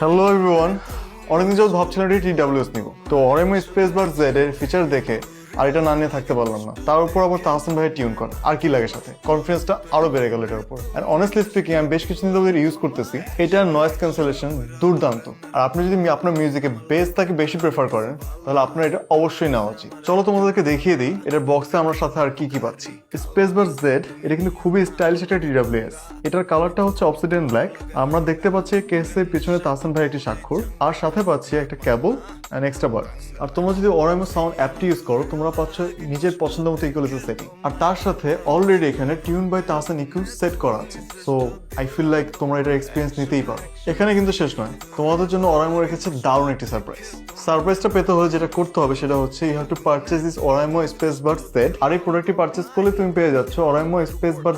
Hello everyone, অনেকদিন যাবত ভাবছিলাম এটা TWS নিব, তো অরেমো স্পেস বার জেড এর ফিচার দেখে আর এটা না নিয়ে থাকতে পারলাম না। তার উপর আবার তাহসান ভাই টিউন কর, আর কি লাগে সাথে, কনফিডেন্সটা আরো বেড়ে গেল এটার উপর। এন্ড অনেস্টলি স্পিকিং আমি বেশ কিছুদিন ধরে ইউজ করতেছি, এটার নয়েজ ক্যান্সেলেশন দুর্দান্ত। আর আপনি যদি আপনার মিউজিকে বেস তাকে বেশি প্রেফার করেন তাহলে আপনার এটা অবশ্যই নেওয়া উচিত। চলো তোমাদেরকে দেখিয়ে দিই এটার বক্সে আমরা সাথে আর কি কি পাচ্ছি। স্পেস বার জেড এটা কিন্তু খুবই স্টাইলিশ একটা TWS। এটার কালারটা হচ্ছে অবসিডিয়ান ব্ল্যাক। আমরা দেখতে পাচ্ছি কেসের পিছনে তাহসান ভাই একটি স্বাক্ষর, আর সাথে পাচ্ছি একটা কেবল এন্ড এক্সট্রা বার। আর তোমরা যদি অরেমো সাউন্ড অ্যাপটি ইউজ করো তোমরা পাচ্ছ নিজের পছন্দ মতো ইকুয়ালাইজার সেটিং, আর তার সাথে অলরেডি এখানে টিউন বাই তাহসান ইকু সেট করা আছে। সো আই ফিল লাইক তোমরা এটার এক্সপিরিয়েন্স নিতেই পারো। এখানে কিন্তু শেষ নয়, তোমাদের জন্য অরেমো রেখেছে দারুণ একটি সারপ্রাইজটা পেতে হলে যেটা করতে হবে সেটা হচ্ছে you have to purchase this অরেমো স্পেস বার সেট। আর এই প্রোডাক্টটি পারচেজ করলে তুমি পেয়ে যাচ্ছ অরেমো স্পেস বার